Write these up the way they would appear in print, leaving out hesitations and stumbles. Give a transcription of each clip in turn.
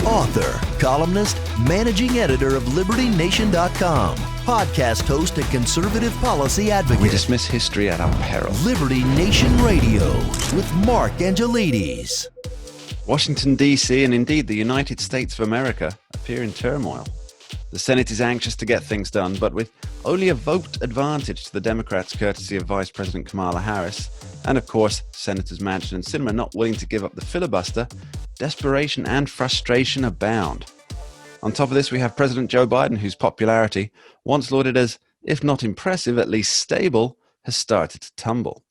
Author, columnist, managing editor of LibertyNation.com, podcast host and conservative policy advocate. We dismiss history at our peril. Liberty Nation Radio with Mark Angelides. Washington, D.C., and indeed the United States of America appear in turmoil. The Senate is anxious to get things done, but with only a vote advantage to the Democrats courtesy of Vice President Kamala Harris, and of course Senators Manchin and Sinema not willing to give up the filibuster, desperation and frustration abound. On top of this, we have President Joe Biden, whose popularity, once lauded as, if not impressive, at least stable, has started to tumble.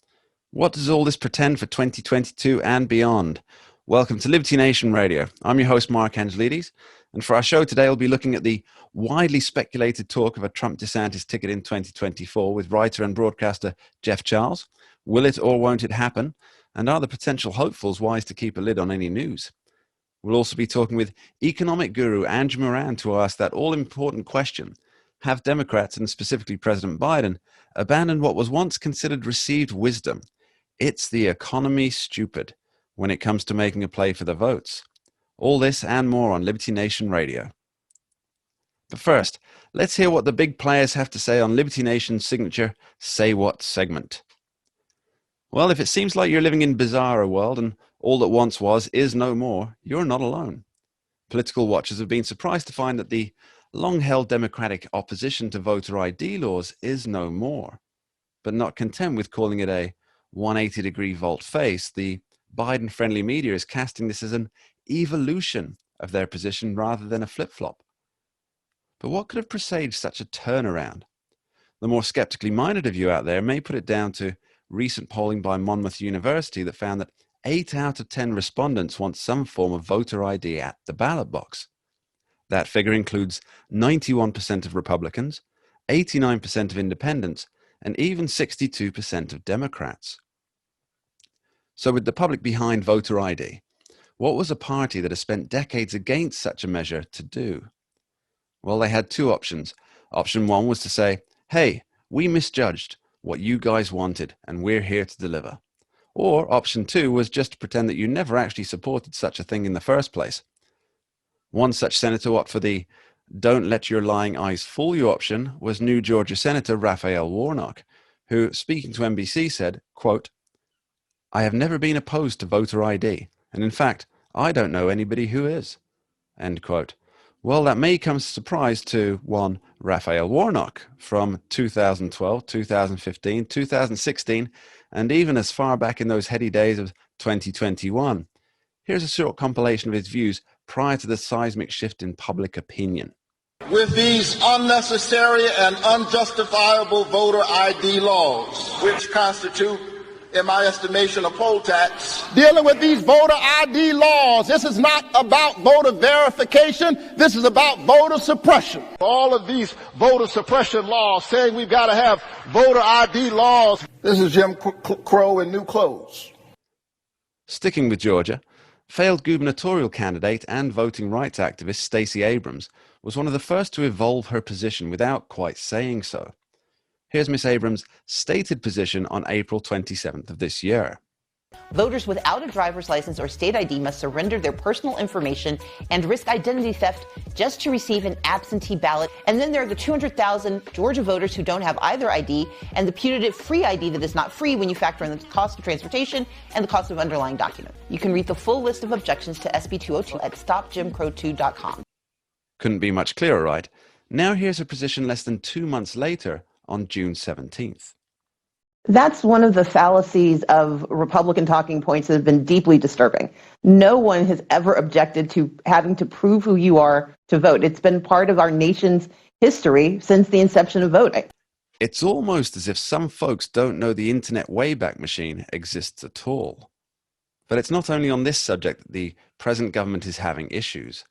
What does all this portend for 2022 and beyond? Welcome to Liberty Nation Radio. I'm your host, Mark Angelides, and for our show today, we'll be looking at the widely speculated talk of a Trump DeSantis ticket in 2024 with writer and broadcaster Jeff Charles. Will it or won't it happen? And are the potential hopefuls wise to keep a lid on any news? We'll also be talking with Economic Guru Andrew Moran to ask that all-important question: have Democrats, and specifically President Biden, abandoned what was once considered received wisdom? It's the economy, stupid, when it comes to making a play for the votes. All this and more on Liberty Nation Radio. But first, let's hear what the big players have to say on Liberty Nation's signature Say What segment. Well, if it seems like you're living in bizarre world and all that once was is no more, you're not alone. Political watchers have been surprised to find that the long-held Democratic opposition to voter ID laws is no more. But not content with calling it a 180-degree volte-face, the Biden-friendly media is casting this as an evolution of their position rather than a flip-flop. But what could have presaged such a turnaround? The more skeptically minded of you out there may put it down to recent polling by Monmouth University that found that 8 out of 10 respondents want some form of voter ID at the ballot box. That figure includes 91% of Republicans, 89% of independents, and even 62% of Democrats. So with the public behind voter ID, what was a party that has spent decades against such a measure to do? Well, they had two options. Option one was to say, hey, we misjudged what you guys wanted and we're here to deliver. Or option two was just to pretend that you never actually supported such a thing in the first place. One such senator opted for the don't let your lying eyes fool you option was New Georgia Senator Raphael Warnock, who, speaking to NBC, said, quote, I have never been opposed to voter ID, and in fact, I don't know anybody who is. End quote. Well, that may come as a surprise to one Raphael Warnock from 2012, 2015, 2016, and even as far back in those heady days of 2021. Here's a short compilation of his views prior to the seismic shift in public opinion. With these unnecessary and unjustifiable voter ID laws, which constitute, in my estimation, a poll tax. Dealing with these voter ID laws, this is not about voter verification. This is about voter suppression. All of these voter suppression laws saying we've got to have voter ID laws. This is Jim Crow in new clothes. Sticking with Georgia, failed gubernatorial candidate and voting rights activist Stacey Abrams was one of the first to evolve her position without quite saying so. Here's Ms. Abrams' stated position on April 27th of this year. Voters without a driver's license or state ID must surrender their personal information and risk identity theft just to receive an absentee ballot. And then there are the 200,000 Georgia voters who don't have either ID and the putative free ID that is not free when you factor in the cost of transportation and the cost of underlying documents. You can read the full list of objections to SB 202 at stopjimcrow2.com. Couldn't be much clearer, right? Now here's her position less than 2 months later on June 17th. That's one of the fallacies of Republican talking points that have been deeply disturbing. No one has ever objected to having to prove who you are to vote. It's been part of our nation's history since the inception of voting. It's almost as if some folks don't know the internet Wayback Machine exists at all. But it's not only on this subject that the present government is having issues,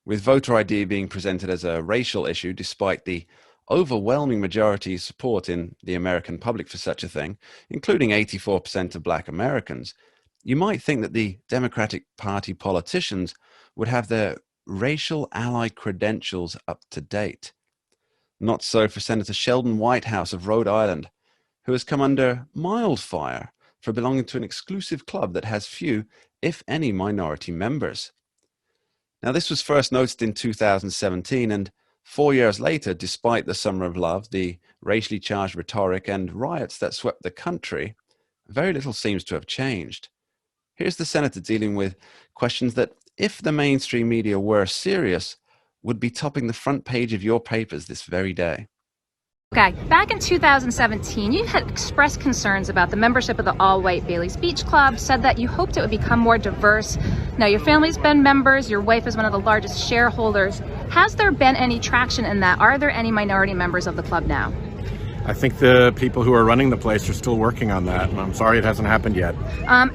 with voter ID being presented as a racial issue despite the overwhelming majority support in the American public for such a thing, including 84% of Black Americans. You might think that the Democratic Party politicians would have their racial ally credentials up to date. Not so for Senator Sheldon Whitehouse of Rhode Island, who has come under mild fire for belonging to an exclusive club that has few, if any, minority members. Now, this was first noticed in 2017, and 4 years later, despite the Summer of Love, the racially charged rhetoric, and riots that swept the country, very little seems to have changed. Here's the senator dealing with questions that, if the mainstream media were serious, would be topping the front page of your papers this very day. Okay, back in 2017, you had expressed concerns about the membership of the all-white Bailey's Beach Club, said that you hoped it would become more diverse. Now, your family's been members, your wife is one of the largest shareholders. Has there been any traction in that? Are there any minority members of the club now? I think the people who are running the place are still working on that, and I'm sorry it hasn't happened yet.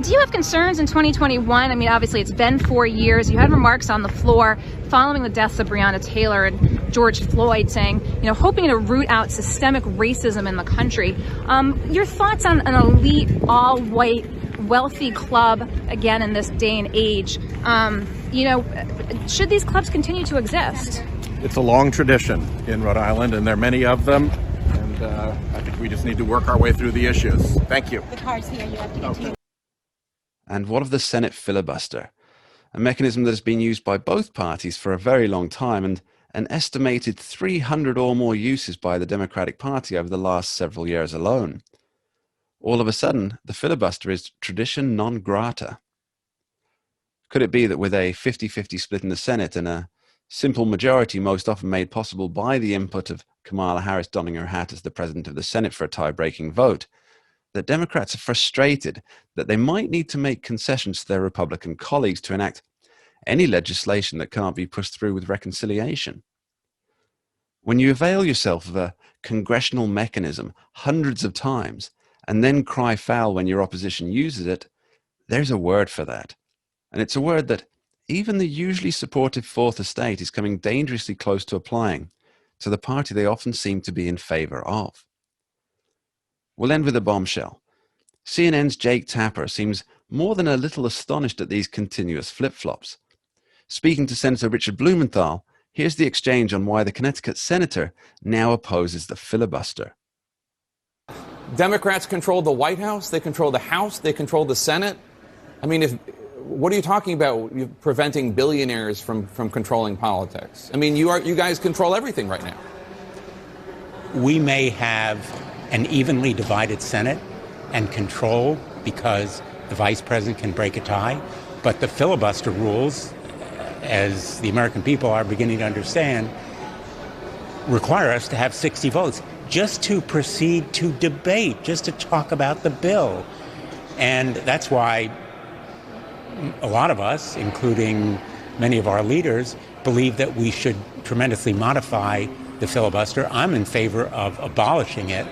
Do you have concerns in 2021? I mean, obviously, it's been 4 years. You had remarks on the floor following the deaths of Breonna Taylor and George Floyd saying, hoping to root out systemic racism in the country. Your thoughts on an elite, all-white, wealthy club, again, in this day and age? Should these clubs continue to exist? It's a long tradition in Rhode Island, and there are many of them. I think we just need to work our way through the issues. Thank you. The card's here. You have to continue. And what of the Senate filibuster? A mechanism that has been used by both parties for a very long time, and an estimated 300 or more uses by the Democratic Party over the last several years alone. All of a sudden, the filibuster is tradition non grata. Could it be that with a 50-50 split in the Senate and a simple majority most often made possible by the input of Kamala Harris donning her hat as the president of the Senate for a tie-breaking vote, that Democrats are frustrated that they might need to make concessions to their Republican colleagues to enact any legislation that can't be pushed through with reconciliation? When you avail yourself of a congressional mechanism hundreds of times and then cry foul when your opposition uses it, there's a word for that. And it's a word that even the usually supportive Fourth Estate is coming dangerously close to applying to the party they often seem to be in favor of. We'll end with a bombshell. CNN's Jake Tapper seems more than a little astonished at these continuous flip-flops. Speaking to Senator Richard Blumenthal, here's the exchange on why the Connecticut senator now opposes the filibuster. Democrats control the White House, they control the House, they control the Senate. I mean, what are you talking about? You're preventing billionaires from controlling politics. I mean, you guys control everything right now. We may have an evenly divided Senate and control because the vice president can break a tie, but the filibuster rules, as the American people are beginning to understand, require us to have 60 votes just to proceed to debate, just to talk about the bill. And that's why a lot of us, including many of our leaders, believe that we should tremendously modify the filibuster. I'm in favor of abolishing it.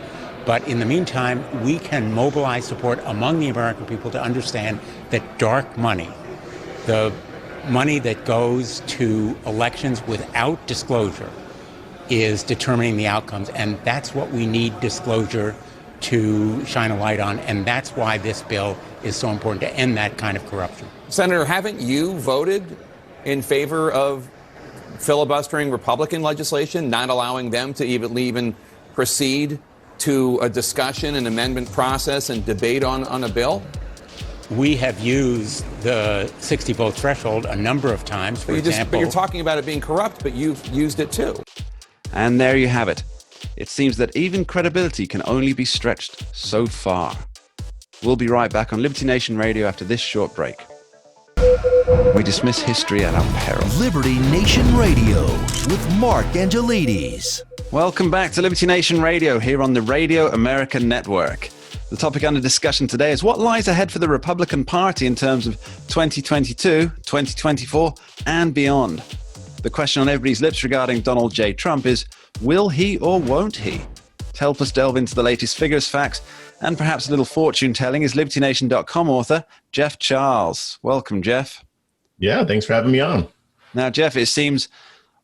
But in the meantime, we can mobilize support among the American people to understand that dark money, the money that goes to elections without disclosure, is determining the outcomes. And that's what we need disclosure to shine a light on. And that's why this bill is so important, to end that kind of corruption. Senator, haven't you voted in favor of filibustering Republican legislation, not allowing them to even proceed to a discussion and amendment process and debate on a bill? We have used the 60 vote threshold a number of times, for example. But you're talking about it being corrupt, but you've used it too. And there you have it. It seems that even credibility can only be stretched so far. We'll be right back on Liberty Nation Radio after this short break. We dismiss history at our peril. Liberty Nation Radio with Mark Angelides. Welcome back to Liberty Nation Radio here on the Radio America Network. The topic under discussion today is what lies ahead for the Republican Party in terms of 2022, 2024, and beyond. The question on everybody's lips regarding Donald J. Trump is, will he or won't he? To help us delve into the latest figures, facts, and perhaps a little fortune-telling is LibertyNation.com author Jeff Charles. Welcome, Jeff. Yeah, thanks for having me on. Now, Jeff, it seems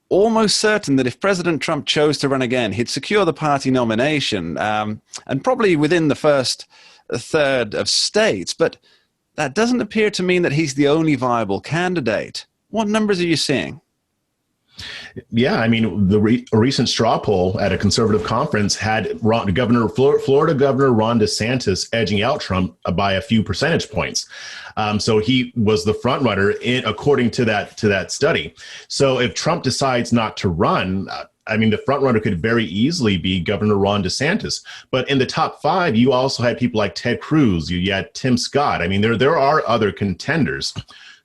almost certain that if President Trump chose to run again, he'd secure the party nomination, and probably within the first third of states. But that doesn't appear to mean that he's the only viable candidate. What numbers are you seeing? Yeah, I mean, a recent straw poll at a conservative conference had Florida Governor Ron DeSantis edging out Trump by a few percentage points. So he was the front runner according to that study. So if Trump decides not to run, I mean, the front runner could very easily be Governor Ron DeSantis. But in the top 5, you also had people like Ted Cruz. You had Tim Scott. I mean, there are other contenders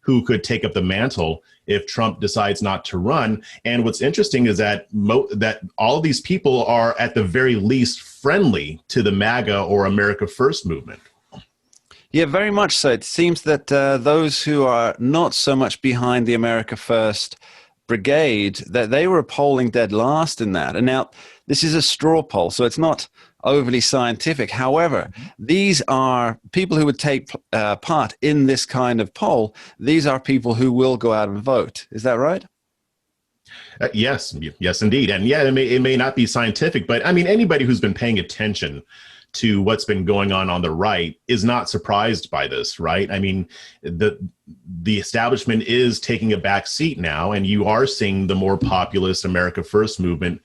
who could take up the mantle if Trump decides not to run. And what's interesting is that that all of these people are at the very least friendly to the MAGA or America First movement. Yeah, very much so. It seems that those who are not so much behind the America First brigade, that they were polling dead last in that. And now this is a straw poll, so it's not overly scientific. However, these are people who would take part in this kind of poll. These are people who will go out and vote. Is that right? Yes, indeed. And yeah, it may not be scientific, but I mean, anybody who's been paying attention to what's been going on the right is not surprised by this, right? I mean, the establishment is taking a back seat now, and you are seeing the more populist America First movement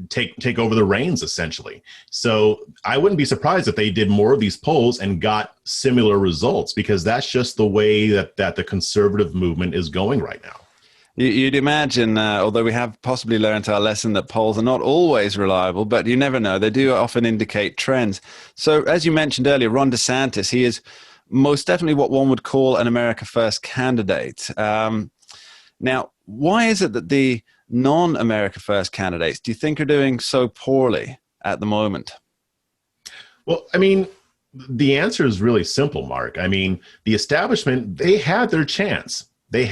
take over the reins, essentially. So I wouldn't be surprised if they did more of these polls and got similar results, because that's just the way that the conservative movement is going right now. You'd imagine, although we have possibly learned our lesson that polls are not always reliable, but you never know. They do often indicate trends. So as you mentioned earlier, Ron DeSantis, he is most definitely what one would call an America First candidate. Now, why is it that the non-America First candidates, do you think, are doing so poorly at the moment? Well, I mean, the answer is really simple, Mark. I mean, the establishment, they had their chance. They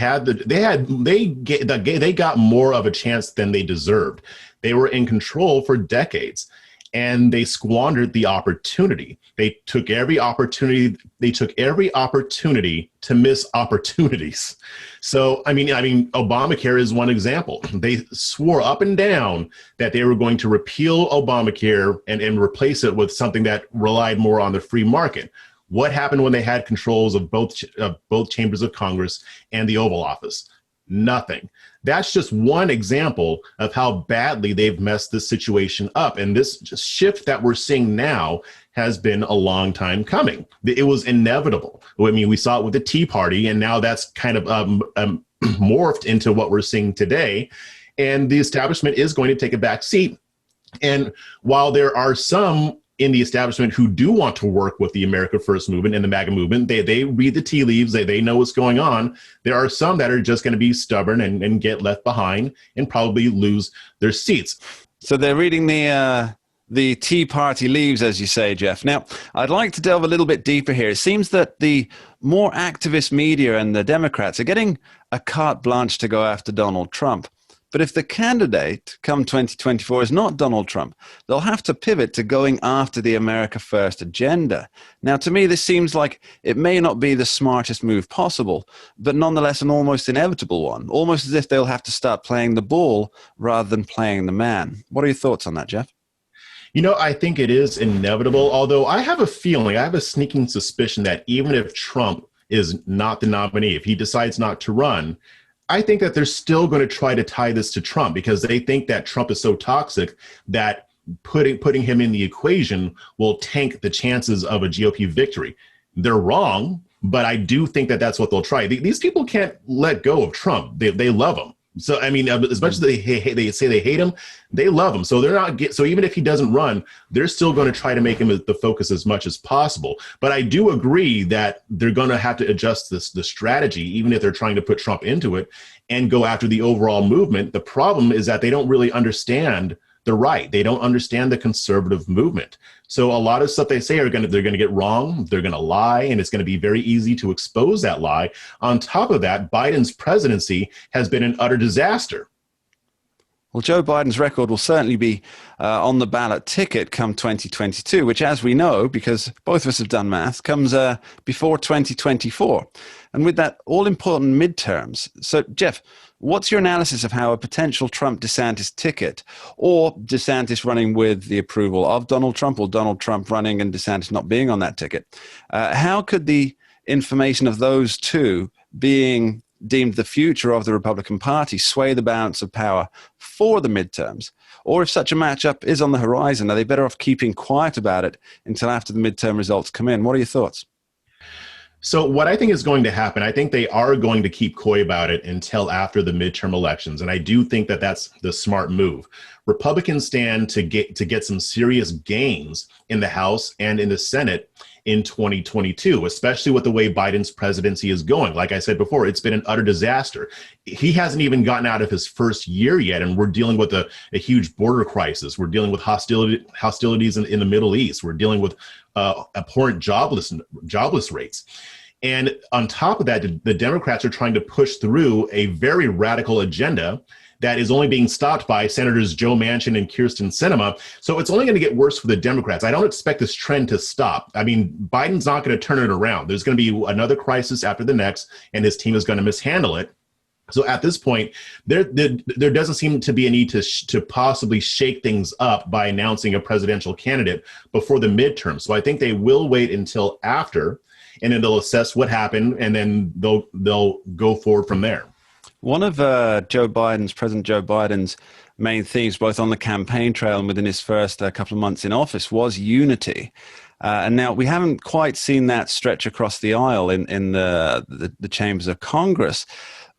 got more of a chance than they deserved. They were in control for decades, and they squandered the opportunity. They took every opportunity. They took every opportunity to miss opportunities. So, I mean, Obamacare is one example. They swore up and down that they were going to repeal Obamacare and replace it with something that relied more on the free market. What happened when they had controls of both chambers of Congress and the Oval Office? Nothing. That's just one example of how badly they've messed this situation up. And this shift that we're seeing now has been a long time coming. It was inevitable. I mean, we saw it with the Tea Party, and now that's kind of morphed into what we're seeing today. And the establishment is going to take a back seat. And while there are some in the establishment who do want to work with the America First movement and the MAGA movement, they read the tea leaves, they know what's going on. There are some that are just going to be stubborn and get left behind and probably lose their seats. So they're reading the Tea Party leaves, as you say, Jeff. Now, I'd like to delve a little bit deeper here. It seems that the more activist media and the Democrats are getting a carte blanche to go after Donald Trump. But if the candidate come 2024 is not Donald Trump, they'll have to pivot to going after the America First agenda. Now, to me, this seems like it may not be the smartest move possible, but nonetheless an almost inevitable one, almost as if they'll have to start playing the ball rather than playing the man. What are your thoughts on that, Jeff? You know, I think it is inevitable, although I have a sneaking suspicion that even if Trump is not the nominee, if he decides not to run, I think that they're still going to try to tie this to Trump, because they think that Trump is so toxic that putting him in the equation will tank the chances of a GOP victory. They're wrong, but I do think that that's what they'll try. These people can't let go of Trump. They love him. So, I mean, as much as they say they hate him, they love him. So so even if he doesn't run, they're still going to try to make him the focus as much as possible. But I do agree that they're going to have to adjust the strategy, even if they're trying to put Trump into it and go after the overall movement. The problem is that they don't really understand the right. They don't understand the conservative movement. So a lot of stuff they say they're going to get wrong. They're going to lie, and it's going to be very easy to expose that lie. On top of that, Biden's presidency has been an utter disaster. Well, Joe Biden's record will certainly be on the ballot ticket come 2022, which, as we know, because both of us have done math, comes before 2024. And with that all-important midterms. So, Jeff, what's your analysis of how a potential Trump-DeSantis ticket, or DeSantis running with the approval of Donald Trump, or Donald Trump running and DeSantis not being on that ticket, how could the information of those two being deemed the future of the Republican Party, sway the balance of power for the midterms? Or if such a matchup is on the horizon, are they better off keeping quiet about it until after the midterm results come in? What are your thoughts? So what I think is going to happen, I think they are going to keep coy about it until after the midterm elections. And I do think that that's the smart move. Republicans stand to get some serious gains in the House and in the Senate in 2022, especially with the way Biden's presidency is going. Like I said before, it's been an utter disaster. He hasn't even gotten out of his first year yet, and we're dealing with a huge border crisis. We're dealing with hostilities in the Middle East. We're dealing with abhorrent jobless rates. And on top of that, the Democrats are trying to push through a very radical agenda that is only being stopped by Senators Joe Manchin and Sinema. So it's only going to get worse for the Democrats. I don't expect this trend to stop. I mean, Biden's not going to turn it around. There's going to be another crisis after the next, and his team is going to mishandle it. So at this point, there doesn't seem to be a need to possibly shake things up by announcing a presidential candidate before the midterm. So I think they will wait until after, and then they'll assess what happened, and then they'll go forward from there. One of President Joe Biden's main themes, both on the campaign trail and within his first couple of months in office, was unity. And now we haven't quite seen that stretch across the aisle in the chambers of Congress.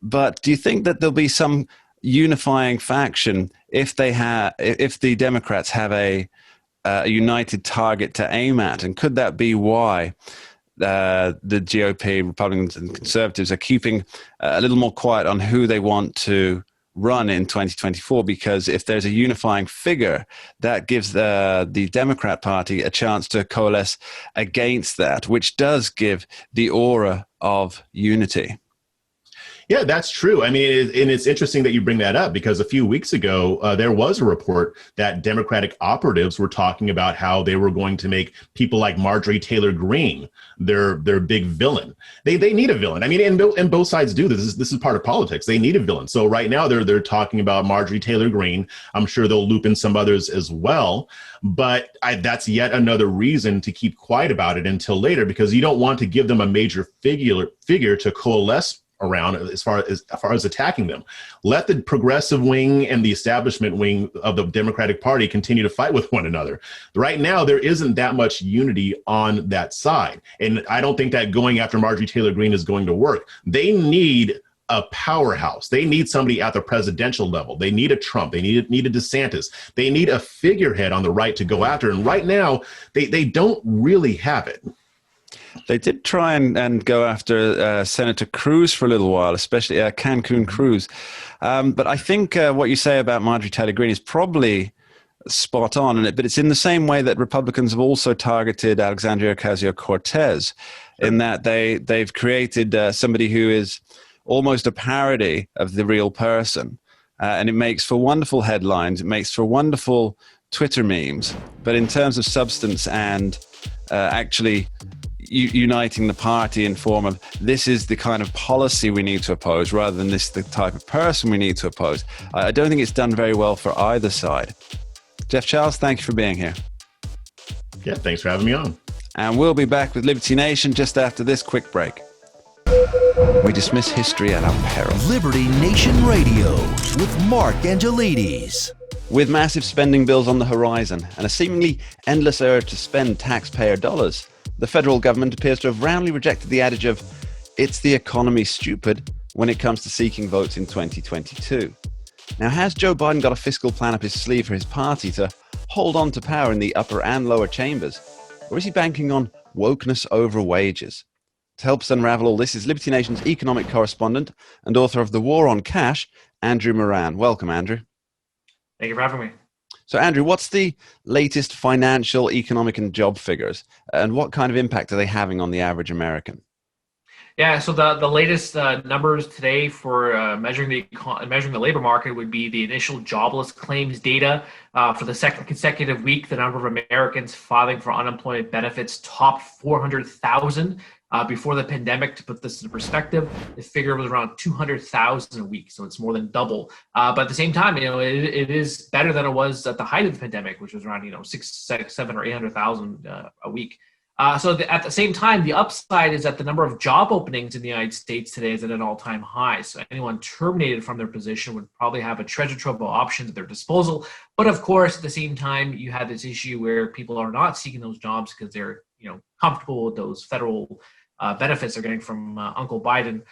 But do you think that there'll be some unifying faction if the Democrats have a united target to aim at? And could that be why the GOP, Republicans and Conservatives, are keeping a little more quiet on who they want to run in 2024? Because if there's a unifying figure, that gives the Democrat Party a chance to coalesce against that, which does give the aura of unity. Yeah, that's true. I mean, and it's interesting that you bring that up, because a few weeks ago, there was a report that Democratic operatives were talking about how they were going to make people like Marjorie Taylor Greene their big villain. They need a villain. I mean, and both sides do this. This is part of politics. They need a villain. So right now they're talking about Marjorie Taylor Greene. I'm sure they'll loop in some others as well. But that's yet another reason to keep quiet about it until later, because you don't want to give them a major figure to coalesce around as far as attacking them. Let the progressive wing and the establishment wing of the Democratic Party continue to fight with one another. Right now, there isn't that much unity on that side. And I don't think that going after Marjorie Taylor Greene is going to work. They need a powerhouse. They need somebody at the presidential level. They need a Trump. They need a DeSantis. They need a figurehead on the right to go after. And right now, they don't really have it. They did try and go after Senator Cruz for a little while, especially Cancun Cruz. But I think what you say about Marjorie Taylor Greene is probably spot on, but it's in the same way that Republicans have also targeted Alexandria Ocasio-Cortez, in that they've created somebody who is almost a parody of the real person. And it makes for wonderful headlines. It makes for wonderful Twitter memes. But in terms of substance and actually uniting the party in form of this is the kind of policy we need to oppose rather than this the type of person we need to oppose, I don't think it's done very well for either side. Jeff Charles, thank you for being here. Yeah, thanks for having me on. And we'll be back with Liberty Nation just after this quick break. We dismiss history at our peril. Liberty Nation Radio with Mark Angelides. With massive spending bills on the horizon and a seemingly endless urge to spend taxpayer dollars, the federal government appears to have roundly rejected the adage of, it's the economy, stupid, when it comes to seeking votes in 2022. Now, has Joe Biden got a fiscal plan up his sleeve for his party to hold on to power in the upper and lower chambers? Or is he banking on wokeness over wages? To help us unravel all this is Liberty Nation's economic correspondent and author of The War on Cash, Andrew Moran. Welcome, Andrew. Thank you for having me. So, Andrew, what's the latest financial, economic, and job figures, and what kind of impact are they having on the average American? Yeah, so the latest numbers today for measuring the labor market would be the initial jobless claims data for the second consecutive week. The number of Americans filing for unemployment benefits topped 400,000. Before the pandemic, to put this into perspective, the figure was around 200,000 a week, so it's more than double. But at the same time, it is better than it was at the height of the pandemic, which was around 600,000, 700,000 or 800,000 a week. At the same time, the upside is that the number of job openings in the United States today is at an all-time high. So anyone terminated from their position would probably have a treasure trove of options at their disposal. But of course, at the same time, you had this issue where people are not seeking those jobs because they're comfortable with those federal benefits they're getting from Uncle Biden.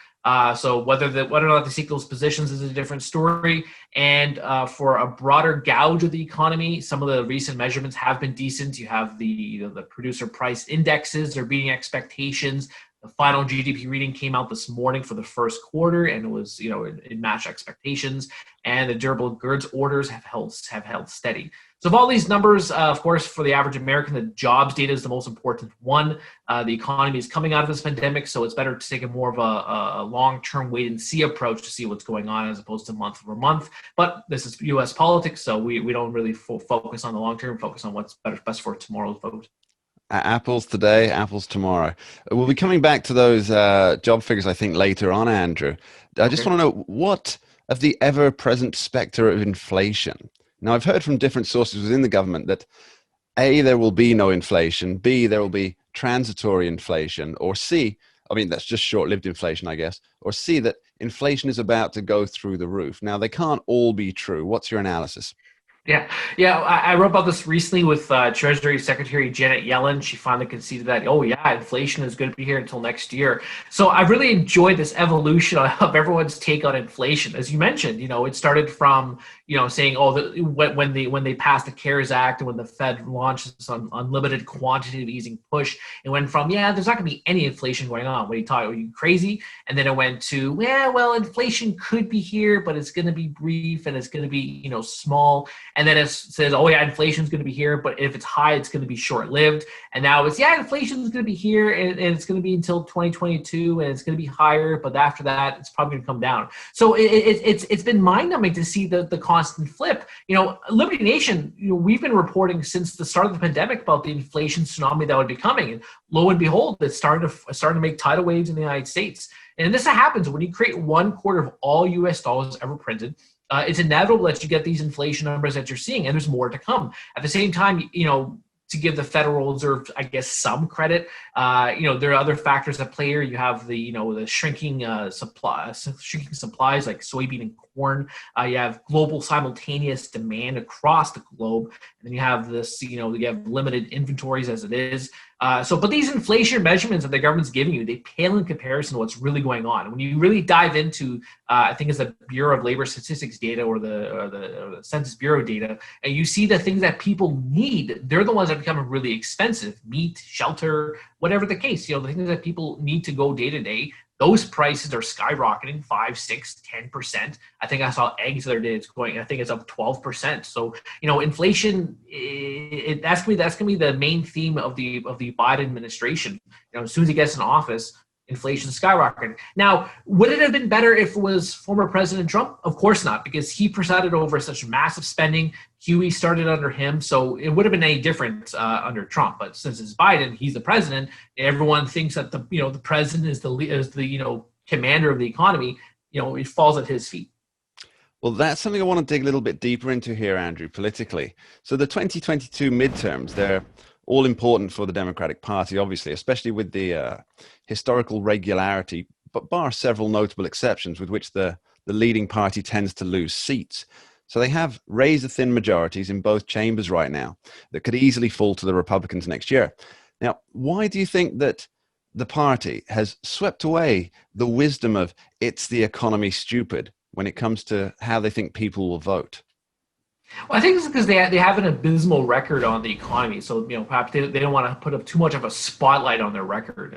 So whether or not they seek those positions is a different story. And for a broader gouge of the economy, some of the recent measurements have been decent. You have the producer price indexes; they're beating expectations. The final GDP reading came out this morning for the first quarter, and it was it matched expectations. And the durable goods orders have held steady. So of all these numbers, of course, for the average American, the jobs data is the most important one. The economy is coming out of this pandemic, so it's better to take a more of a long-term wait-and-see approach to see what's going on as opposed to month over month. But this is U.S. politics, so we don't really focus on the long-term, focus on what's best for tomorrow's vote. Apples today, apples tomorrow. We'll be coming back to those job figures, I think, later on, Andrew. I just want to know, what of the ever-present specter of inflation? Now, I've heard from different sources within the government that A, there will be no inflation, B, there will be transitory inflation, or C, I mean, that's just short-lived inflation, I guess, or C, that inflation is about to go through the roof. Now, they can't all be true. What's your analysis? Yeah. I wrote about this recently with Treasury Secretary Janet Yellen. She finally conceded that, inflation is going to be here until next year. So I really enjoyed this evolution of everyone's take on inflation. As you mentioned, it started from, saying, when they passed the CARES Act and when the Fed launched this unlimited quantitative easing push, it went from, there's not going to be any inflation going on. What are you crazy? And then it went to, inflation could be here, but it's going to be brief and it's going to be, small. And then it says, inflation is going to be here, but if it's high, it's going to be short-lived. And now it's, inflation is going to be here and it's going to be until 2022 and it's going to be higher, but after that, it's probably going to come down. So it's been mind-numbing to see the constant flip. Liberty Nation, we've been reporting since the start of the pandemic about the inflation tsunami that would be coming. And lo and behold, it's starting to make tidal waves in the United States. And this happens when you create 1/4 of all U.S. dollars ever printed. It's inevitable that you get these inflation numbers that you're seeing, and there's more to come. At the same time, to give the Federal Reserve, I guess, some credit, there are other factors at play here. You have the shrinking supplies like soybean and corn. You have global simultaneous demand across the globe, and then you have this, you have limited inventories as it is. But these inflation measurements that the government's giving you, they pale in comparison to what's really going on. When you really dive into, I think it's the Bureau of Labor Statistics data or the Census Bureau data, and you see the things that people need, they're the ones that are becoming really expensive: meat, shelter, whatever the case. The things that people need to go day to day. Those prices are skyrocketing 5, 6, 10%. I think I saw eggs the other day. I think it's up 12%. So, inflation, that's going to be the main theme of the Biden administration. As soon as he gets in office, inflation is skyrocketing. Now, would it have been better if it was former President Trump? Of course not, because he presided over such massive spending. QE started under him, so it would have been any different under Trump. But since it's Biden, he's the president. Everyone thinks that the president is the commander of the economy. It falls at his feet. Well, that's something I want to dig a little bit deeper into here, Andrew, politically. So the 2022 midterms, they're all important for the Democratic Party, obviously, especially with the historical regularity, but bar several notable exceptions with which the leading party tends to lose seats. So they have razor-thin majorities in both chambers right now that could easily fall to the Republicans next year. Now, why do you think that the party has swept away the wisdom of "it's the economy, stupid" when it comes to how they think people will vote? Well, I think it's because they have an abysmal record on the economy. So, perhaps they don't want to put up too much of a spotlight on their record,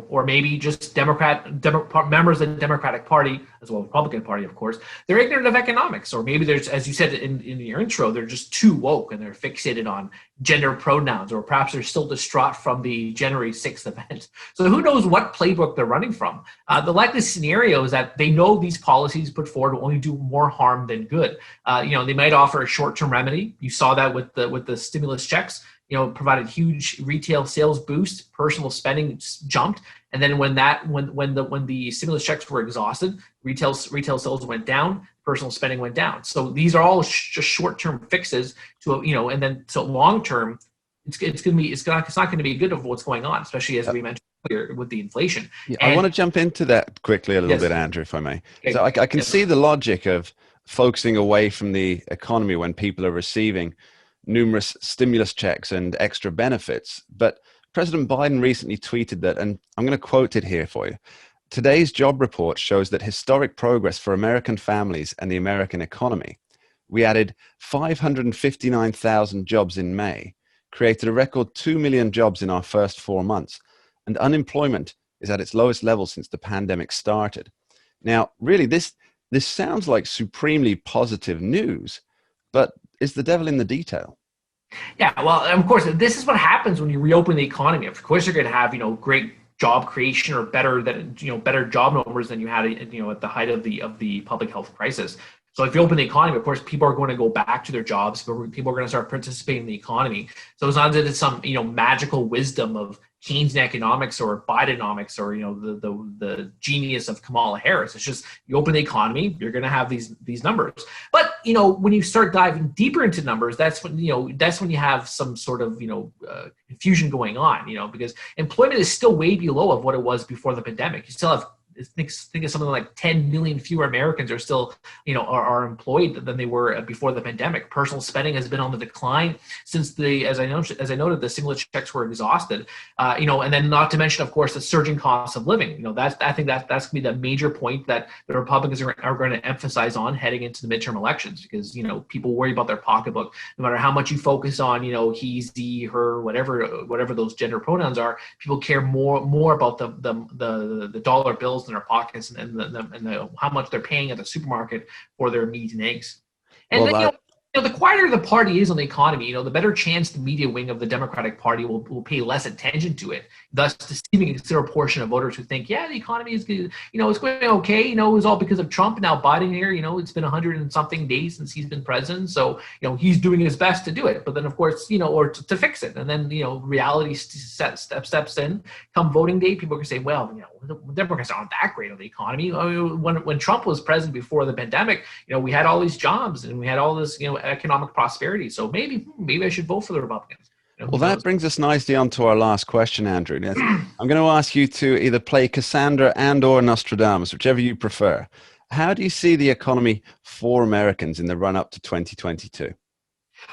or maybe just members of the Democratic Party, as well as the Republican Party, of course, they're ignorant of economics. Or maybe there's, as you said in your intro, they're just too woke and they're fixated on gender pronouns, or perhaps they're still distraught from the January 6th event. So who knows what playbook they're running from. The likely scenario is that they know these policies put forward will only do more harm than good. They might offer a short-term remedy. You saw that with the stimulus checks. Provided huge retail sales boost, personal spending jumped, and then when the stimulus checks were exhausted, retail sales went down, personal spending went down. So these are all just short-term fixes to and then so long-term, it's not going to be good of what's going on, especially as we mentioned earlier with the inflation. Yeah, I want to jump into that quickly a little bit, Andrew, if I may. Okay. So I can see the logic of focusing away from the economy when people are receiving numerous stimulus checks and extra benefits. But President Biden recently tweeted that, and I'm going to quote it here for you. Today's job report shows that historic progress for American families and the American economy. We added 559,000 jobs in May, created a record 2 million jobs in our first 4 months, and unemployment is at its lowest level since the pandemic started. Now, really, this sounds like supremely positive news, but is the devil in the detail? Yeah, well, of course, this is what happens when you reopen the economy. Of course, you're going to have, great job creation or better job numbers than you had, at the height of the public health crisis. So if you open the economy, of course, people are going to go back to their jobs. People are going to start participating in the economy. So it's not that it's some, magical wisdom of Keynesian economics or Bidenomics or, the genius of Kamala Harris. It's just you open the economy, you're going to have these numbers. But, when you start diving deeper into numbers, that's when you have some sort of, confusion going on, because employment is still way below of what it was before the pandemic. You still have, think of something like 10 million fewer Americans are still, are employed than they were before the pandemic. Personal spending has been on the decline since as I noted, the stimulus checks were exhausted. And then not to mention, of course, the surging costs of living. I think that's going to be the major point that the Republicans are going to emphasize on heading into the midterm elections, because people worry about their pocketbook. No matter how much you focus on, he's, he, her, whatever those gender pronouns are, people care more about the dollar bills in their pockets and how much they're paying at the supermarket for their meat and eggs. And the quieter the party is on the economy, the better chance the media wing of the Democratic Party will pay less attention to it, thus deceiving a considerable portion of voters who think, the economy is good, it's going okay, it was all because of Trump. Now Biden here, it's been 100 and something days since he's been president, so he's doing his best to do it. But then, of course, or to fix it, and then reality steps in. Come voting day, people are going to say, well, the Democrats aren't that great on the economy. When Trump was president before the pandemic, we had all these jobs and we had all this, economic prosperity. So maybe I should vote for the Republicans. Well, that brings us nicely on to our last question, Andrew. I'm going to ask you to either play Cassandra and or Nostradamus, whichever you prefer. How do you see the economy for Americans in the run-up to 2022?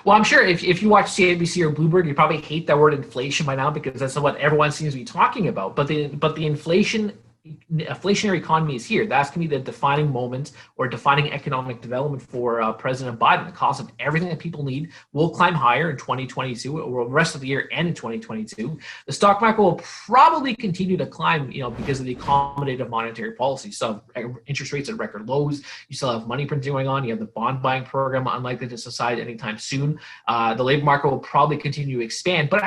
Well, I'm sure if you watch CNBC or Bloomberg, you probably hate that word inflation by now, because that's what everyone seems to be talking about. But the inflationary economy is here. That's going to be the defining moment or defining economic development for President Biden. The cost of everything that people need will climb higher in 2022 or the rest of the year and in 2022. The stock market will probably continue to climb, because of the accommodative monetary policy. So interest rates at record lows. You still have money printing going on. You have the bond buying program unlikely to subside anytime soon. The labor market will probably continue to expand, but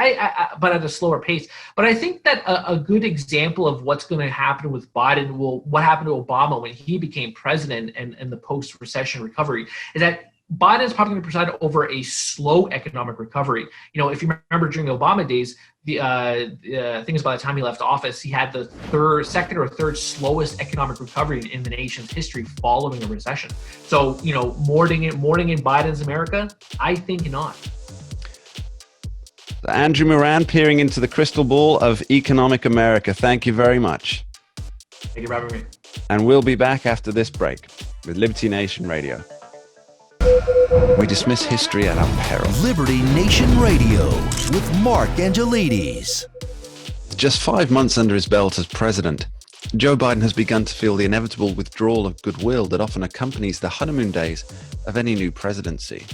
but at a slower pace. But I think that a good example of what's going to happen with Biden what happened to Obama when he became president and the post-recession recovery is that Biden is probably going to preside over a slow economic recovery. If you remember during the Obama days, the thing is, by the time he left office, he had the second or third slowest economic recovery in the nation's history following a recession. So, mourning in Biden's America? I think not. Andrew Moran, peering into the crystal ball of economic America. Thank you very much. Thank you for having me. And we'll be back after this break with Liberty Nation Radio. We dismiss history at our peril. Liberty Nation Radio with Mark Angelides. Just 5 months under his belt as president, Joe Biden has begun to feel the inevitable withdrawal of goodwill that often accompanies the honeymoon days of any new presidency.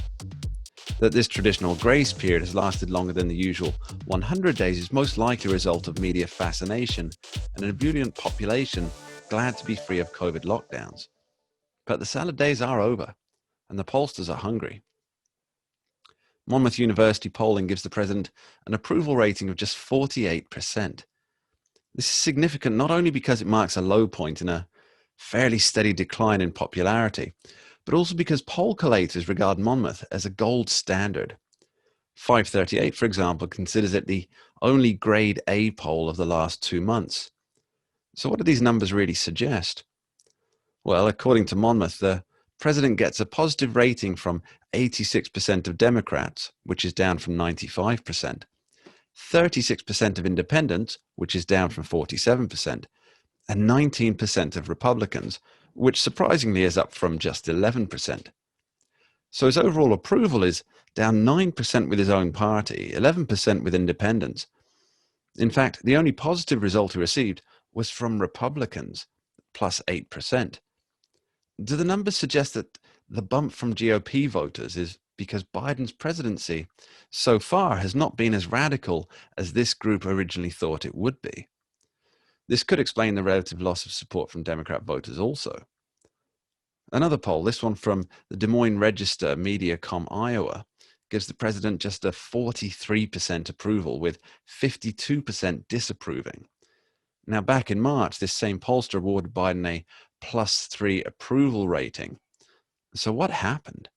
That this traditional grace period has lasted longer than the usual 100 days is most likely a result of media fascination and an ebullient population glad to be free of COVID lockdowns. But the salad days are over, and the pollsters are hungry. Monmouth University polling gives the president an approval rating of just 48%. This is significant not only because it marks a low point in a fairly steady decline in popularity, but also because poll collators regard Monmouth as a gold standard. 538, for example, considers it the only grade A poll of the last 2 months. So what do these numbers really suggest? Well, according to Monmouth, the president gets a positive rating from 86% of Democrats, which is down from 95%, 36% of independents, which is down from 47%, and 19% of Republicans, which surprisingly is up from just 11%. So his overall approval is down 9% with his own party, 11% with independents. In fact, the only positive result he received was from Republicans, plus 8%. Do the numbers suggest that the bump from GOP voters is because Biden's presidency so far has not been as radical as this group originally thought it would be? This could explain the relative loss of support from Democrat voters also. Another poll, this one from the Des Moines Register Mediacom Iowa, gives the president just a 43% approval with 52% disapproving. Now, back in March, this same pollster awarded Biden a +3 approval rating. So what happened?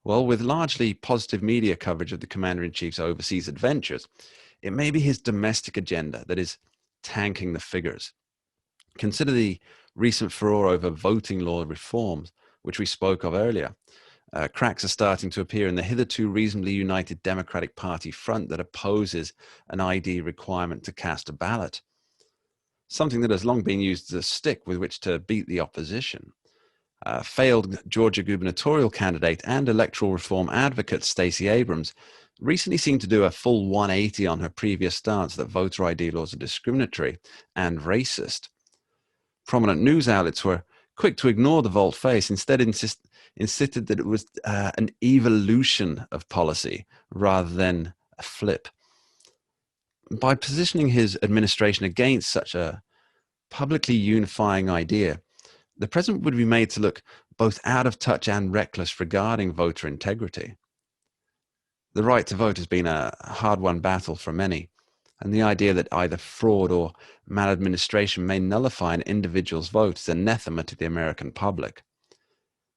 Well, with largely positive media coverage of the commander-in-chief's overseas adventures, it may be his domestic agenda that is tanking the figures. Consider the recent furore over voting law reforms, which we spoke of earlier. Cracks are starting to appear in the hitherto reasonably united Democratic Party front that opposes an ID requirement to cast a ballot, something that has long been used as a stick with which to beat the opposition. Failed Georgia gubernatorial candidate and electoral reform advocate Stacey Abrams recently seemed to do a full 180 on her previous stance that voter ID laws are discriminatory and racist. Prominent news outlets were quick to ignore the volte-face, instead insisted that it was an evolution of policy rather than a flip. By positioning his administration against such a publicly unifying idea, the president would be made to look both out of touch and reckless regarding voter integrity. The right to vote has been a hard-won battle for many, and the idea that either fraud or maladministration may nullify an individual's vote is anathema to the American public.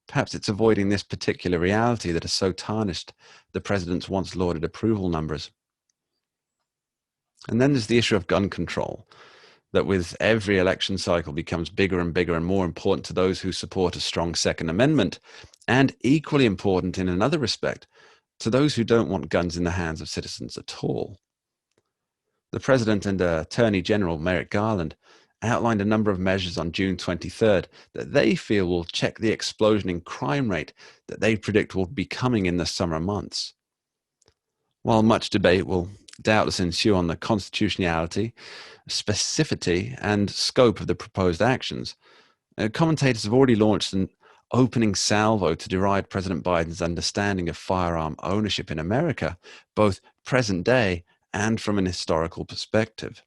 Perhaps it's avoiding this particular reality that has so tarnished the president's once lauded approval numbers. And then there's the issue of gun control, that with every election cycle becomes bigger and bigger and more important to those who support a strong Second Amendment, and equally important in another respect to those who don't want guns in the hands of citizens at all. The President and Attorney General Merrick Garland outlined a number of measures on June 23rd that they feel will check the explosion in crime rate that they predict will be coming in the summer months. While much debate will doubtless ensue on the constitutionality, specificity, and scope of the proposed actions, commentators have already launched an opening salvo to deride President Biden's understanding of firearm ownership in America, both present day and from an historical perspective.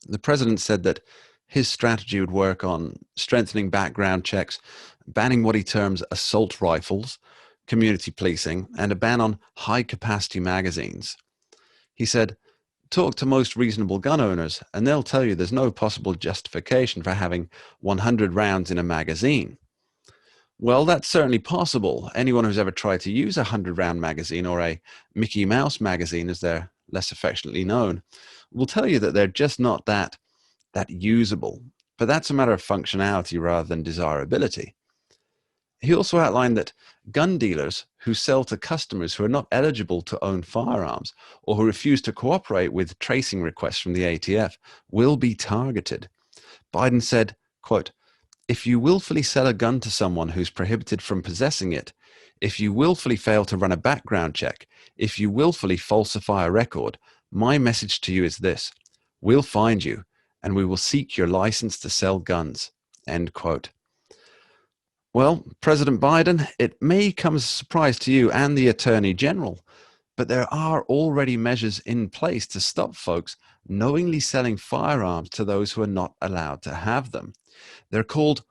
The president said that his strategy would work on strengthening background checks, banning what he terms assault rifles, community policing, and a ban on high-capacity magazines. He said, "Talk to most reasonable gun owners, and they'll tell you there's no possible justification for having 100 rounds in a magazine." Well, that's certainly possible. Anyone who's ever tried to use a 100-round magazine, or a Mickey Mouse magazine, as they're less affectionately known, will tell you that they're just not that usable. But that's a matter of functionality rather than desirability. He also outlined that gun dealers who sell to customers who are not eligible to own firearms or who refuse to cooperate with tracing requests from the ATF will be targeted. Biden said, quote, "If you willfully sell a gun to someone who's prohibited from possessing it, if you willfully fail to run a background check, if you willfully falsify a record, my message to you is this: we'll find you and we will seek your license to sell guns." End quote. Well, President Biden, it may come as a surprise to you and the Attorney General, but there are already measures in place to stop folks knowingly selling firearms to those who are not allowed to have them. They're called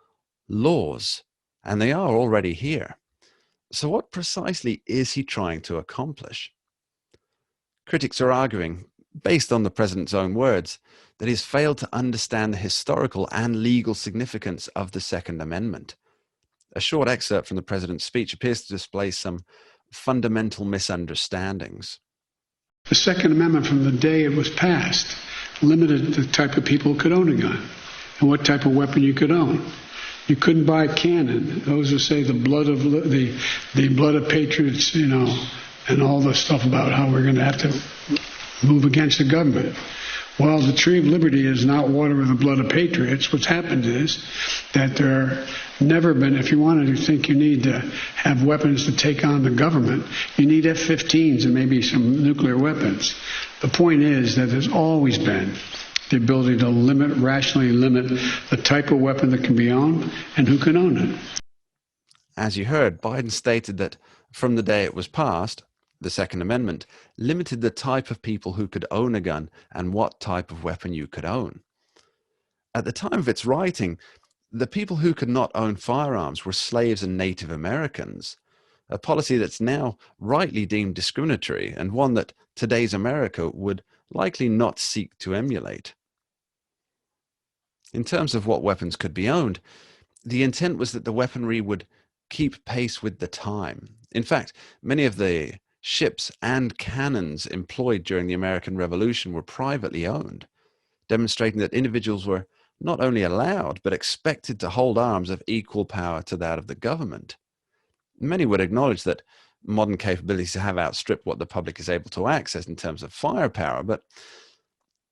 laws, and they are already here. So what precisely is he trying to accomplish? Critics are arguing, based on the president's own words, that he's failed to understand the historical and legal significance of the Second Amendment. A short excerpt from the president's speech appears to display some fundamental misunderstandings. The Second Amendment, from the day it was passed, limited the type of people who could own a gun and what type of weapon you could own. You couldn't buy a cannon. Those who say the blood of patriots, and all the stuff about how we're going to have to move against the government. Well, the tree of liberty is not water with the blood of patriots. What's happened is that there have never been, if you wanted to think you need to have weapons to take on the government, you need F-15s and maybe some nuclear weapons. The point is that there's always been the ability to rationally limit the type of weapon that can be owned and who can own it. As you heard, Biden stated that from the day it was passed, the Second Amendment limited the type of people who could own a gun and what type of weapon you could own. At the time of its writing, the people who could not own firearms were slaves and Native Americans, a policy that's now rightly deemed discriminatory and one that today's America would likely not seek to emulate. In terms of what weapons could be owned, the intent was that the weaponry would keep pace with the time. In fact, many of the ships and cannons employed during the American Revolution were privately owned, demonstrating that individuals were not only allowed, but expected to hold arms of equal power to that of the government. Many would acknowledge that modern capabilities have outstripped what the public is able to access in terms of firepower, but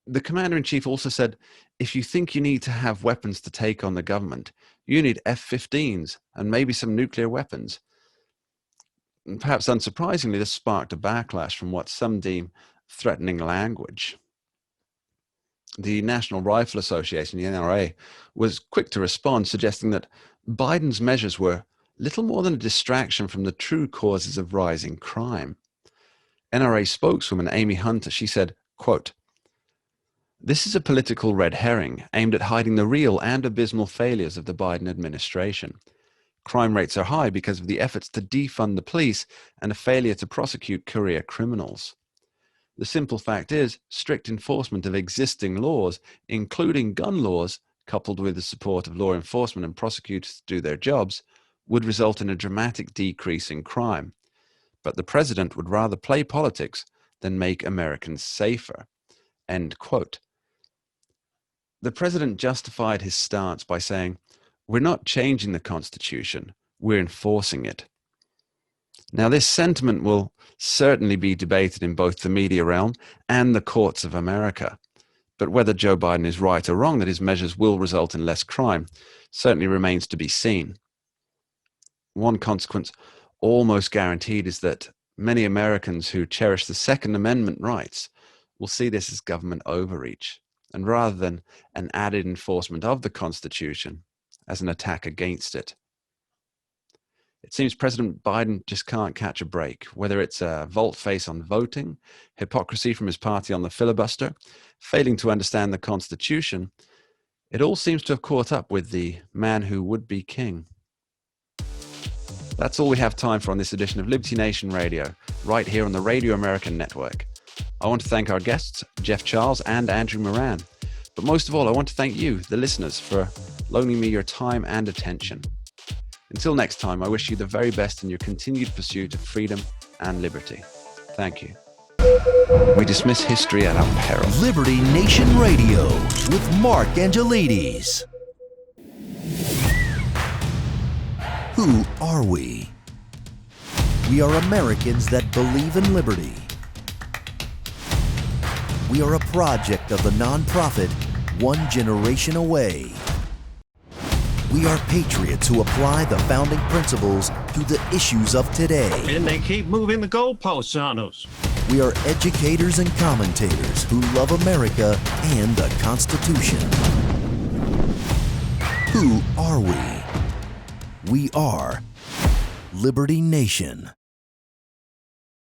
the commander-in-chief also said, if you think you need to have weapons to take on the government, you need F-15s and maybe some nuclear weapons. And perhaps unsurprisingly, this sparked a backlash from what some deem threatening language. The National Rifle Association, the NRA, was quick to respond, suggesting that Biden's measures were little more than a distraction from the true causes of rising crime. NRA spokeswoman Amy Hunter, she said, quote, "This is a political red herring aimed at hiding the real and abysmal failures of the Biden administration. Crime rates are high because of the efforts to defund the police and a failure to prosecute career criminals. The simple fact is, strict enforcement of existing laws, including gun laws, coupled with the support of law enforcement and prosecutors to do their jobs, would result in a dramatic decrease in crime. But the president would rather play politics than make Americans safer." End quote. The president justified his stance by saying, "We're not changing the Constitution, we're enforcing it." Now, this sentiment will certainly be debated in both the media realm and the courts of America. But whether Joe Biden is right or wrong that his measures will result in less crime certainly remains to be seen. One consequence almost guaranteed is that many Americans who cherish the Second Amendment rights will see this as government overreach, and rather than an added enforcement of the Constitution, as an attack against it. It seems President Biden just can't catch a break, whether it's a volte-face on voting, hypocrisy from his party on the filibuster, failing to understand the Constitution. It all seems to have caught up with the man who would be king. That's all we have time for on this edition of Liberty Nation Radio, right here on the Radio American Network. I want to thank our guests, Jeff Charles and Andrew Moran. But most of all, I want to thank you, the listeners, for loaning me your time and attention. Until next time, I wish you the very best in your continued pursuit of freedom and liberty. Thank you. We dismiss history at our peril. Liberty Nation Radio with Mark Angelides. Who are we? We are Americans that believe in liberty. We are a project of the nonprofit One Generation Away. We are patriots who apply the founding principles to the issues of today. And they keep moving the goalposts on us. We are educators and commentators who love America and the Constitution. Who are we? We are Liberty Nation.